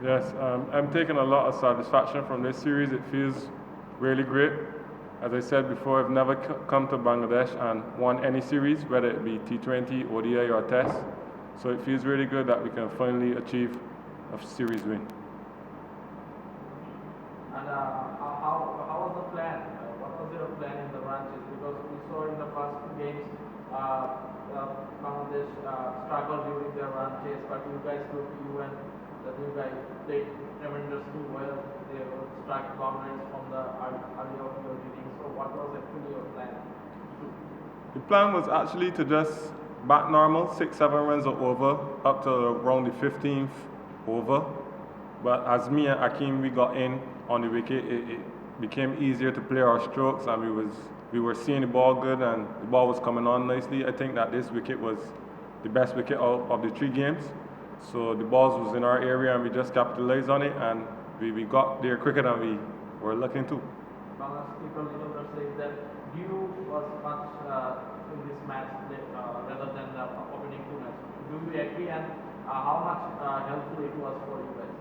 Yes, I'm taking a lot of satisfaction from this series. It feels really great. As I said before, I've never come to Bangladesh and won any series, whether it be T20, ODI, or Test. So it feels really good that we can finally achieve a series win. And how was the plan? What was your plan in the ranches? Because we saw in the first two games, Bangladesh struggled during their ranches, but you and the new guy played tremendously well. They struck boundaries from the early of your innings. So what was actually your plan? The plan was actually to just bat normal, 6-7 runs or over, up to around the 15th over. But as me and Akeem we got in on the wicket, it became easier to play our strokes, and we were seeing the ball good, and the ball was coming on nicely. I think that this wicket was the best wicket of the 3 games. So the balls was in our area, and we just capitalized on it, and we got their cricket, and we were looking to. Bangladesh people are saying that Dew was much in this match rather than the opening 2 matches. Do you agree? And how much helpful it was for you guys?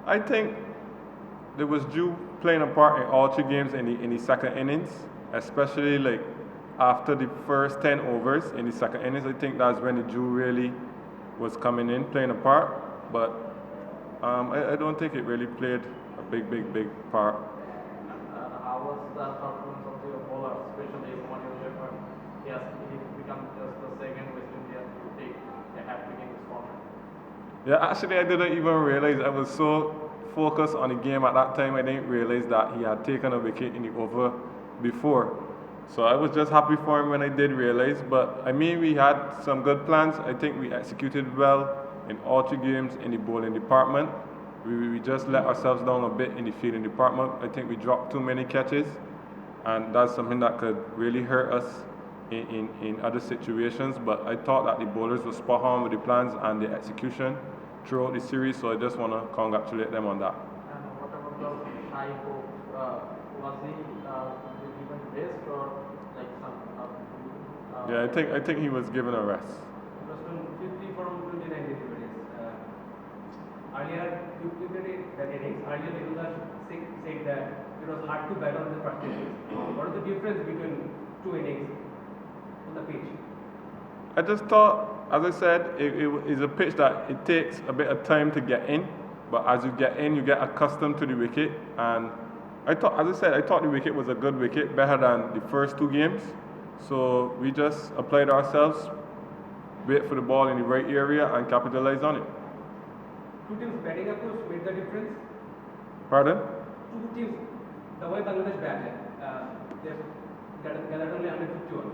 I think there was Drew playing a part in all 3 games in the second innings, especially like after the first 10 overs in the second innings. I think that's when the Drew really was coming in, playing a part. But I don't think it really played a big part. How was the performance of your bowler, especially Mohammad Shepard? Yes, he become just the second West Indian to take a hat-trick in this format. Yeah, actually, I didn't even realize. I was so focused on the game at that time, I didn't realize that he had taken a wicket in the over before. So I was just happy for him when I did realize. But I mean, we had some good plans. I think we executed well in all 3 games in the bowling department. We just let ourselves down a bit in the fielding department. I think we dropped too many catches, and that's something that could really hurt us in other situations. But I thought that the bowlers were spot on with the plans and the execution throughout the series, so I just want to congratulate them on that. And what about the Shaibo? Was he given rest or like some? Yeah, I think he was given a rest. It was from 50 from 29 deliveries. Earlier, earlier Niruddha said that it was hard to bat on the first innings. What is the difference between 2 innings on the pitch? I just thought, as I said, it is a pitch that it takes a bit of time to get in, but as you get in, you get accustomed to the wicket. And I thought, as I said, I thought the wicket was a good wicket, better than the first 2 games. So we just applied ourselves, wait for the ball in the right area, and capitalize on it. 2 teams batting approach made the difference. Pardon? 2 teams, the way Bangladesh batted, they gathered only 151.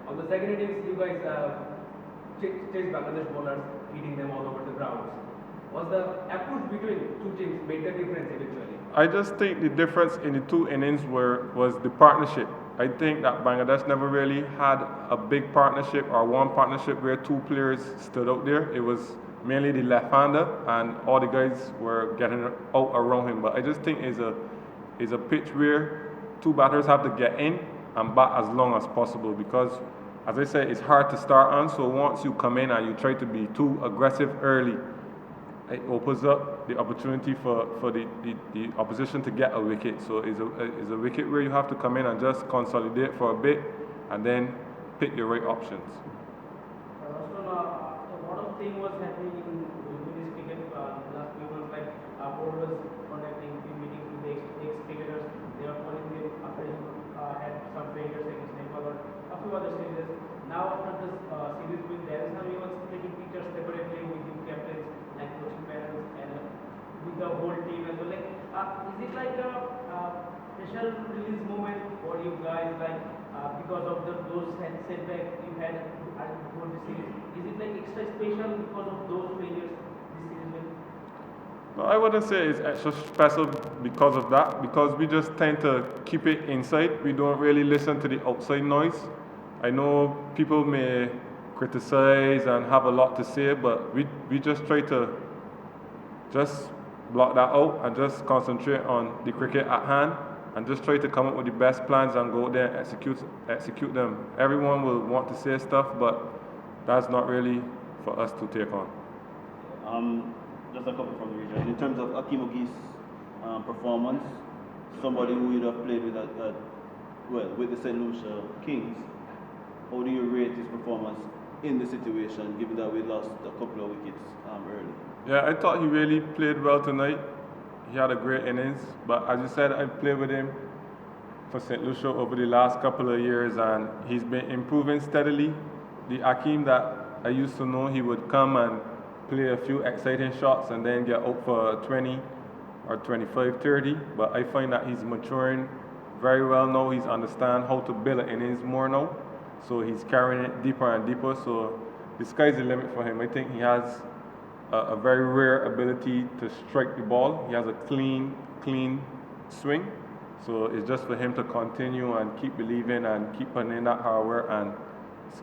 On the second innings, you guys chased Bangladesh bowlers, hitting them all over the ground. Was the approach between 2 teams made the difference eventually? I just think the difference in the 2 innings was the partnership. I think that Bangladesh never really had a big partnership or one partnership where 2 players stood out there. It was mainly the left-hander, and all the guys were getting out around him. But I just think it's a pitch where 2 batters have to get in and bat as long as possible, because, as I said, it's hard to start on. So once you come in and you try to be too aggressive early, it opens up the opportunity for the opposition to get a wicket. So it's a wicket where you have to come in and just consolidate for a bit and then pick your right options. A lot of things was happening in this cricket last few months, like board was conducting meetings with the ex-cricketers. They were calling them after he had some failures against Nepal or a few other series. Now after this series win, there is now even taking pictures separately with the captains and coaching parents and with the whole team as well. Like, is it like a special release moment for you guys, like because of those setbacks you had before the series? Is it like extra special because of those failures this season? No, I wouldn't say it's extra special because of that, because we just tend to keep it inside. We don't really listen to the outside noise. I know people may criticize and have a lot to say, but we just try to just block that out and just concentrate on the cricket at hand and just try to come up with the best plans and go there and execute them. Everyone will want to say stuff, but that's not really for us to take on. just a couple from the region. In terms of Akim Ogi's performance, somebody who you'd have played with with the St. Lucia Kings, how do you rate his performance in the situation, given that we lost a couple of wickets early? Yeah, I thought he really played well tonight. He had a great innings, but as you said, I played with him for St. Lucia over the last couple of years, and he's been improving steadily. The Akeem that I used to know, he would come and play a few exciting shots and then get out for 20 or 25, 30, but I find that he's maturing very well now. He's understand how to build an innings more now, so he's carrying it deeper and deeper, so the sky's the limit for him. I think he has a very rare ability to strike the ball. He has a clean swing. So it's just for him to continue and keep believing and keep putting in that hard work. And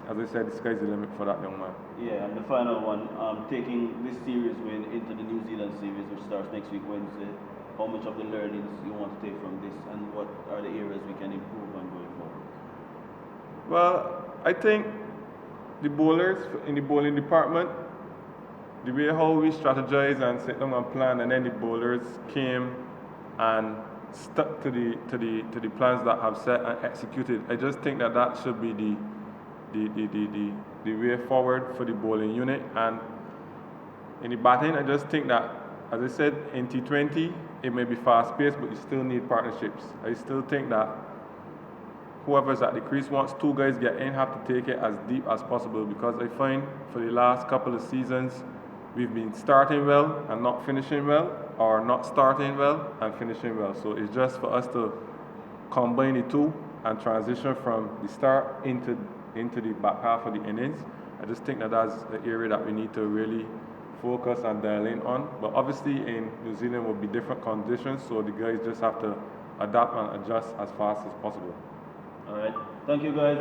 as I said, the sky's the limit for that young man. Yeah, and the final one, taking this series win into the New Zealand series, which starts next week Wednesday, how much of the learnings you want to take from this, and what are the areas we can improve on going forward? Well, I think the bowlers in the bowling department, the way how we strategize and sit down and plan, and then the bowlers came and stuck to the plans that have set and executed. I just think that that should be the way forward for the bowling unit. And in the batting, I just think that, as I said, in T20 it may be fast paced, but you still need partnerships. I still think that whoever's at the crease, once two guys get in, have to take it as deep as possible, because I find for the last couple of seasons we've been starting well and not finishing well, or not starting well and finishing well. So it's just for us to combine the two and transition from the start into the back half of the innings. I just think that that's the area that we need to really focus and dial in on. But obviously in New Zealand will be different conditions, so the guys just have to adapt and adjust as fast as possible. All right. Thank you, guys.